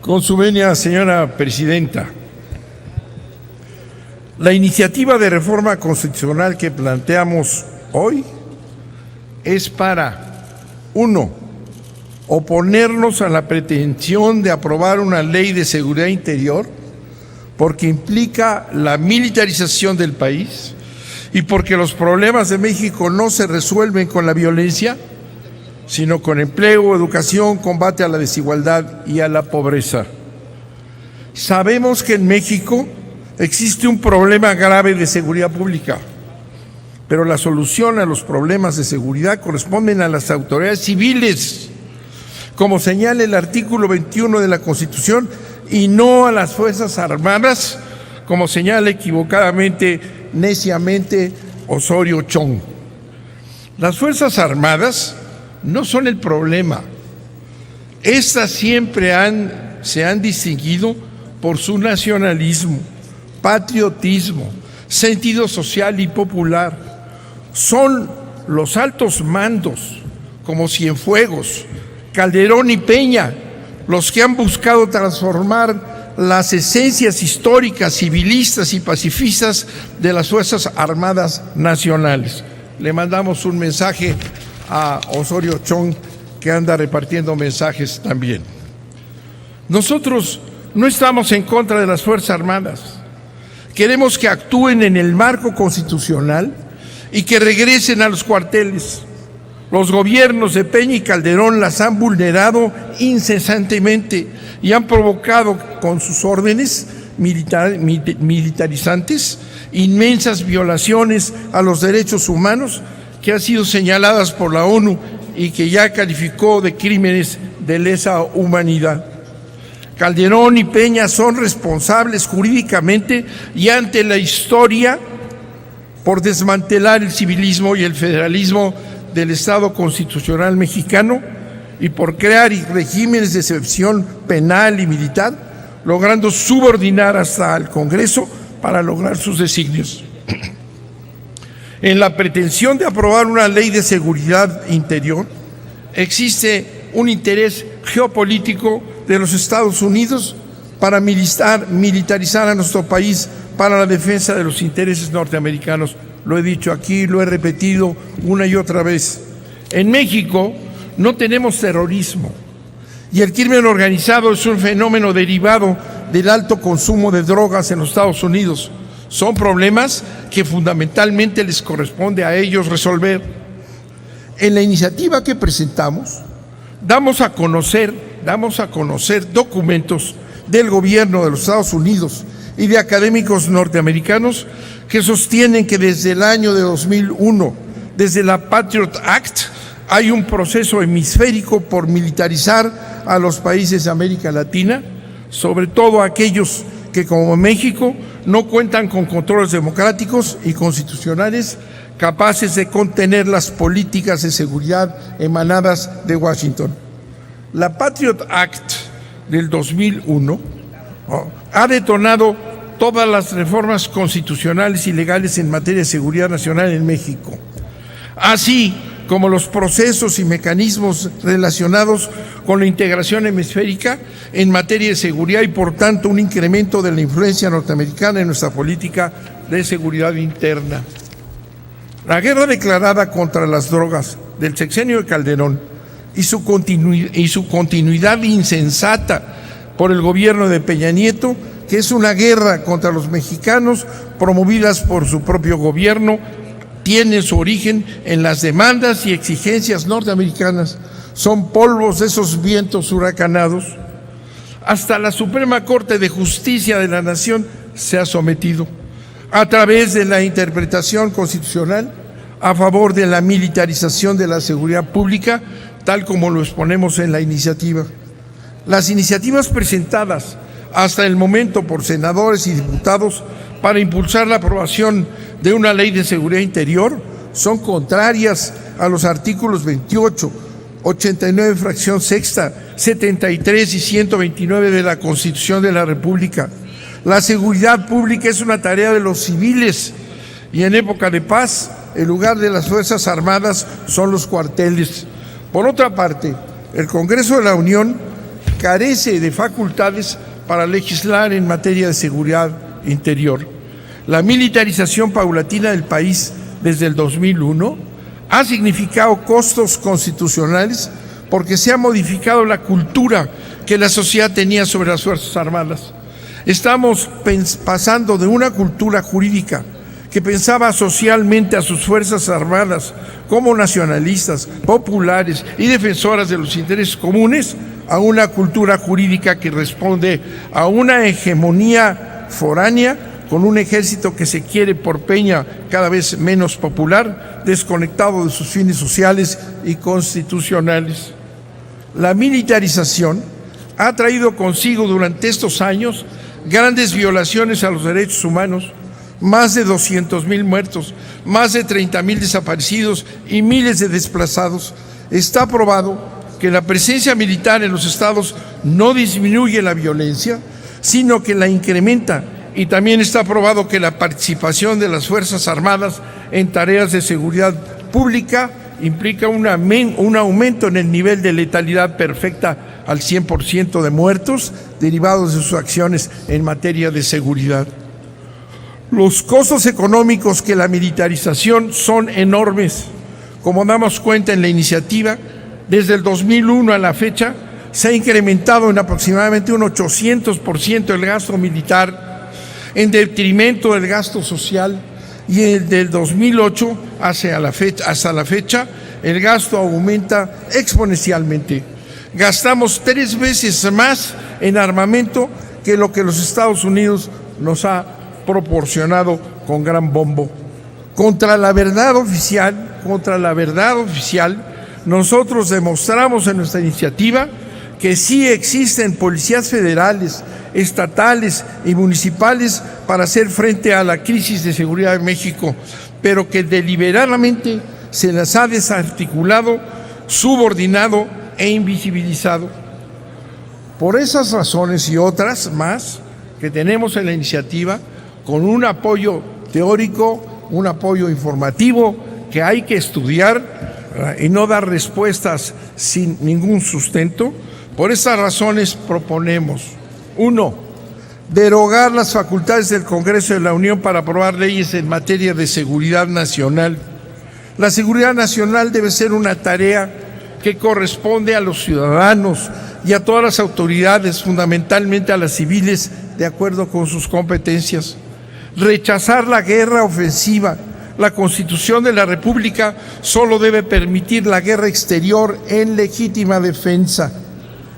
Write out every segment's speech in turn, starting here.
Con su venia, señora presidenta, la iniciativa de reforma constitucional que planteamos hoy es para, 1, oponernos a la pretensión de aprobar una ley de seguridad interior porque implica la militarización del país y porque los problemas de México no se resuelven con la violencia, sino con empleo, educación, combate a la desigualdad y a la pobreza. Sabemos que en México existe un problema grave de seguridad pública, pero la solución a los problemas de seguridad corresponden a las autoridades civiles, como señala el artículo 21 de la Constitución, y no a las Fuerzas Armadas, como señala equivocadamente, neciamente, Osorio Chong. Las Fuerzas Armadas no son el problema. Estas siempre se han distinguido por su nacionalismo, patriotismo, sentido social y popular. Son los altos mandos, como Cienfuegos, Calderón y Peña, los que han buscado transformar las esencias históricas, civilistas y pacifistas de las Fuerzas Armadas Nacionales. Le mandamos un mensaje a Osorio Chong, que anda repartiendo mensajes también. Nosotros no estamos en contra de las Fuerzas Armadas. Queremos que actúen en el marco constitucional y que regresen a los cuarteles. Los gobiernos de Peña y Calderón las han vulnerado incesantemente y han provocado con sus órdenes militarizantes inmensas violaciones a los derechos humanos que han sido señaladas por la ONU y que ya calificó de crímenes de lesa humanidad. Calderón y Peña son responsables jurídicamente y ante la historia por desmantelar el civilismo y el federalismo del Estado constitucional mexicano y por crear regímenes de excepción penal y militar, logrando subordinar hasta al Congreso para lograr sus designios. En la pretensión de aprobar una ley de seguridad interior, existe un interés geopolítico de los Estados Unidos para militarizar a nuestro país para la defensa de los intereses norteamericanos. Lo he dicho aquí, lo he repetido una y otra vez. En México no tenemos terrorismo y el crimen organizado es un fenómeno derivado del alto consumo de drogas en los Estados Unidos. Son problemas que fundamentalmente les corresponde a ellos resolver. En la iniciativa que presentamos, damos a conocer documentos del gobierno de los Estados Unidos y de académicos norteamericanos que sostienen que desde el año de 2001, desde la Patriot Act, hay un proceso hemisférico por militarizar a los países de América Latina, sobre todo aquellos que, como México, no cuentan con controles democráticos y constitucionales capaces de contener las políticas de seguridad emanadas de Washington. La Patriot Act del 2001 ha detonado todas las reformas constitucionales y legales en materia de seguridad nacional en México, así como los procesos y mecanismos relacionados con la integración hemisférica en materia de seguridad y, por tanto, un incremento de la influencia norteamericana en nuestra política de seguridad interna. La guerra declarada contra las drogas del sexenio de Calderón y su continuidad insensata por el gobierno de Peña Nieto, que es una guerra contra los mexicanos promovidas por su propio gobierno, tiene su origen en las demandas y exigencias norteamericanas. Son polvos de esos vientos huracanados. Hasta la Suprema Corte de Justicia de la Nación se ha sometido a través de la interpretación constitucional a favor de la militarización de la seguridad pública, tal como lo exponemos en la iniciativa. Las iniciativas presentadas hasta el momento por senadores y diputados para impulsar la aprobación de una ley de seguridad interior son contrarias a los artículos 28, 89, fracción sexta, 73 y 129 de la Constitución de la República. La seguridad pública es una tarea de los civiles y en época de paz el lugar de las Fuerzas Armadas son los cuarteles. Por otra parte, el Congreso de la Unión carece de facultades para legislar en materia de seguridad interior. La militarización paulatina del país desde el 2001 ha significado costos constitucionales porque se ha modificado la cultura que la sociedad tenía sobre las Fuerzas Armadas. Estamos pasando de una cultura jurídica que pensaba socialmente a sus Fuerzas Armadas como nacionalistas, populares y defensoras de los intereses comunes, a una cultura jurídica que responde a una hegemonía foránea con un ejército que se quiere por peña cada vez menos popular, desconectado de sus fines sociales y constitucionales. La militarización ha traído consigo durante estos años grandes violaciones a los derechos humanos, más de 200,000 muertos, más de 30,000 desaparecidos y miles de desplazados. Está probado que la presencia militar en los estados no disminuye la violencia, sino que la incrementa. Y también está probado que la participación de las Fuerzas Armadas en tareas de seguridad pública implica un aumento en el nivel de letalidad perfecta al 100% de muertos derivados de sus acciones en materia de seguridad. Los costos económicos que la militarización son enormes. Como damos cuenta en la iniciativa, desde el 2001 a la fecha se ha incrementado en aproximadamente un 800% el gasto militar en detrimento del gasto social, y del 2008 hasta la fecha el gasto aumenta exponencialmente. Gastamos 3 veces más en armamento que lo que los Estados Unidos nos ha proporcionado con gran bombo. Contra la verdad oficial, nosotros demostramos en nuestra iniciativa que sí existen policías federales, estatales y municipales para hacer frente a la crisis de seguridad de México, pero que deliberadamente se las ha desarticulado, subordinado e invisibilizado. Por esas razones y otras más que tenemos en la iniciativa, con un apoyo teórico, un apoyo informativo que hay que estudiar y no dar respuestas sin ningún sustento, por esas razones proponemos: 1. Derogar las facultades del Congreso de la Unión para aprobar leyes en materia de seguridad nacional. La seguridad nacional debe ser una tarea que corresponde a los ciudadanos y a todas las autoridades, fundamentalmente a las civiles, de acuerdo con sus competencias. Rechazar la guerra ofensiva. La Constitución de la República solo debe permitir la guerra exterior en legítima defensa.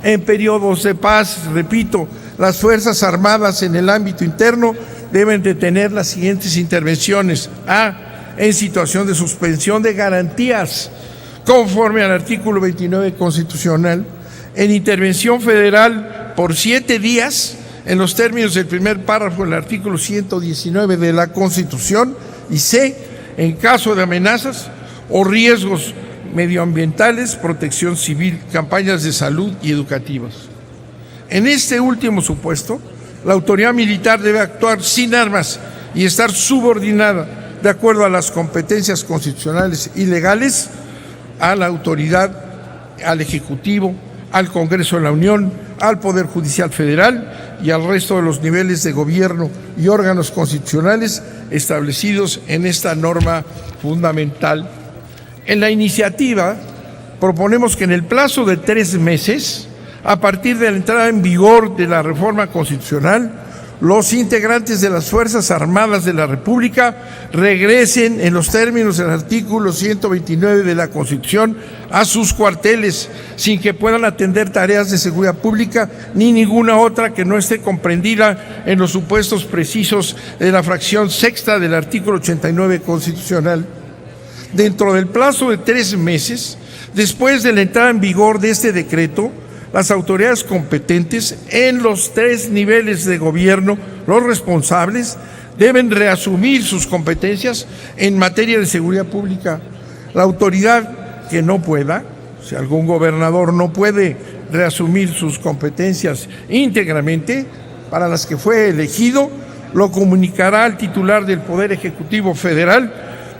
En periodos de paz, repito, las Fuerzas Armadas en el ámbito interno deben de tener las siguientes intervenciones. A. En situación de suspensión de garantías, conforme al artículo 29 constitucional. En intervención federal por 7 días, en los términos del primer párrafo del artículo 119 de la Constitución. Y C. En caso de amenazas o riesgos medioambientales, protección civil, campañas de salud y educativas. En este último supuesto, la autoridad militar debe actuar sin armas y estar subordinada, de acuerdo a las competencias constitucionales y legales, a la autoridad, al Ejecutivo, al Congreso de la Unión, al Poder Judicial Federal y al resto de los niveles de gobierno y órganos constitucionales establecidos en esta norma fundamental. En la iniciativa proponemos que en el plazo de 3 meses, a partir de la entrada en vigor de la reforma constitucional, los integrantes de las Fuerzas Armadas de la República regresen en los términos del artículo 129 de la Constitución a sus cuarteles, sin que puedan atender tareas de seguridad pública ni ninguna otra que no esté comprendida en los supuestos precisos de la fracción 6ª del artículo 89 constitucional. Dentro del plazo de 3 meses, después de la entrada en vigor de este decreto, las autoridades competentes en los 3 niveles de gobierno, los responsables, deben reasumir sus competencias en materia de seguridad pública. La autoridad que no pueda, si algún gobernador no puede reasumir sus competencias íntegramente para las que fue elegido, lo comunicará al titular del Poder Ejecutivo Federal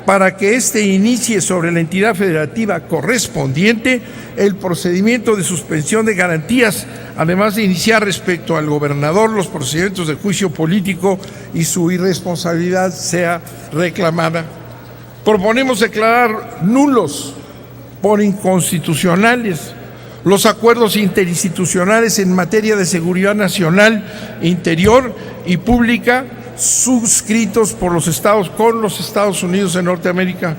para que éste inicie sobre la entidad federativa correspondiente el procedimiento de suspensión de garantías, además de iniciar respecto al gobernador los procedimientos de juicio político y su irresponsabilidad sea reclamada. Proponemos declarar nulos por inconstitucionales los acuerdos interinstitucionales en materia de seguridad nacional, interior y pública suscritos por los estados con los Estados Unidos de Norteamérica.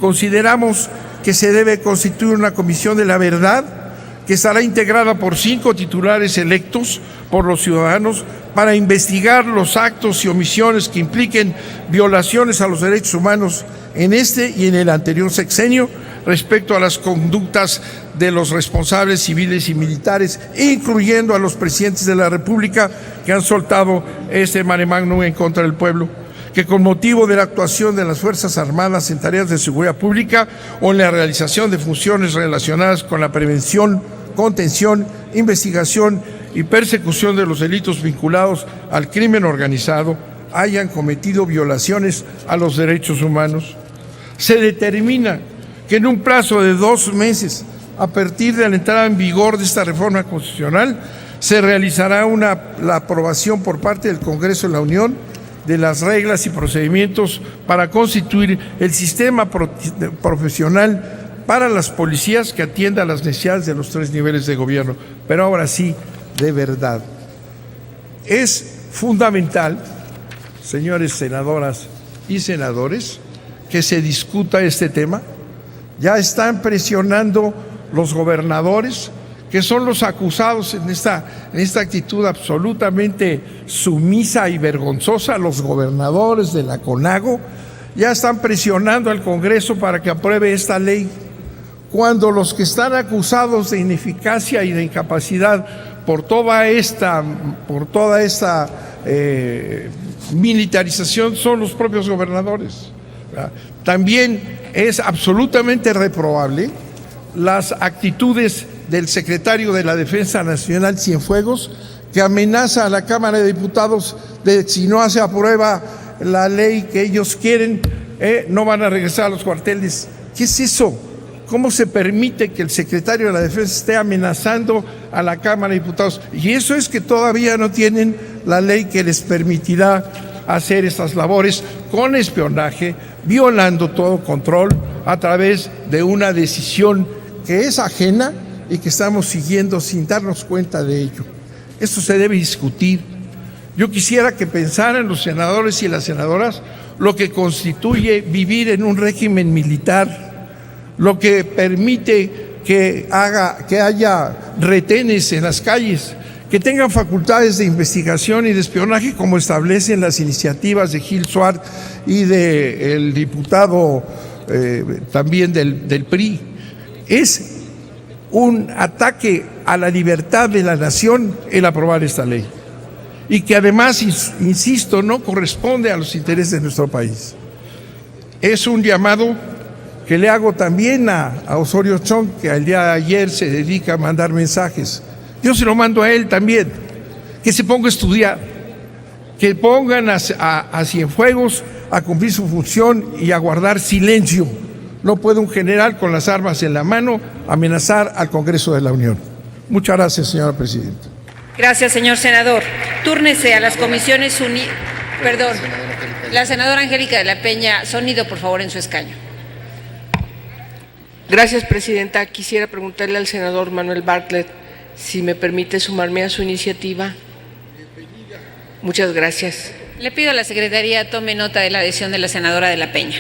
Consideramos que se debe constituir una comisión de la verdad que estará integrada por 5 titulares electos por los ciudadanos para investigar los actos y omisiones que impliquen violaciones a los derechos humanos en este y en el anterior sexenio respecto a las conductas de los responsables civiles y militares, incluyendo a los presidentes de la República que han soltado este mare magnum en contra del pueblo, que con motivo de la actuación de las Fuerzas Armadas en tareas de seguridad pública o en la realización de funciones relacionadas con la prevención, contención, investigación y persecución de los delitos vinculados al crimen organizado hayan cometido violaciones a los derechos humanos. Se determina que en un plazo de 2 meses, a partir de la entrada en vigor de esta reforma constitucional, se realizará la aprobación por parte del Congreso de la Unión de las reglas y procedimientos para constituir el sistema profesional para las policías que atienda a las necesidades de los 3 niveles de gobierno. Pero ahora sí, de verdad, es fundamental, señores senadoras y senadores, que se discuta este tema. Ya están presionando los gobernadores, que son los acusados en esta actitud absolutamente sumisa y vergonzosa. Los gobernadores de la CONAGO ya están presionando al Congreso para que apruebe esta ley, cuando los que están acusados de ineficacia y de incapacidad por toda esta militarización son los propios gobernadores. También es absolutamente reprobable las actitudes del secretario de la Defensa Nacional, Cienfuegos, que amenaza a la Cámara de Diputados de si no se aprueba la ley que ellos quieren, no van a regresar a los cuarteles. ¿Qué es eso? ¿Cómo se permite que el secretario de la Defensa esté amenazando a la Cámara de Diputados? Y eso es que todavía no tienen la ley que les permitirá hacer estas labores con espionaje, violando todo control a través de una decisión que es ajena y que estamos siguiendo sin darnos cuenta de ello. Esto se debe discutir. Yo quisiera que pensaran los senadores y las senadoras lo que constituye vivir en un régimen militar, lo que permite que haya retenes en las calles, que tengan facultades de investigación y de espionaje como establecen las iniciativas de Gil Suárez y del diputado también del PRI. Es un ataque a la libertad de la nación el aprobar esta ley, y que además, insisto, no corresponde a los intereses de nuestro país. Es un llamado que le hago también a Osorio Chong, que al día de ayer se dedica a mandar mensajes. Yo se lo mando a él también, que se ponga a estudiar, que pongan a Cienfuegos a cumplir su función y a guardar silencio. No puede un general con las armas en la mano amenazar al Congreso de la Unión. Muchas gracias, señora presidenta. Gracias, señor senador. Túrnese a las comisiones unidas. Perdón, la senadora Angélica de la Peña, sonido, por favor, en su escaño. Gracias, presidenta. Quisiera preguntarle al senador Manuel Bartlett si me permite sumarme a su iniciativa. Muchas gracias. Le pido a la Secretaría tome nota de la adhesión de la senadora de la Peña.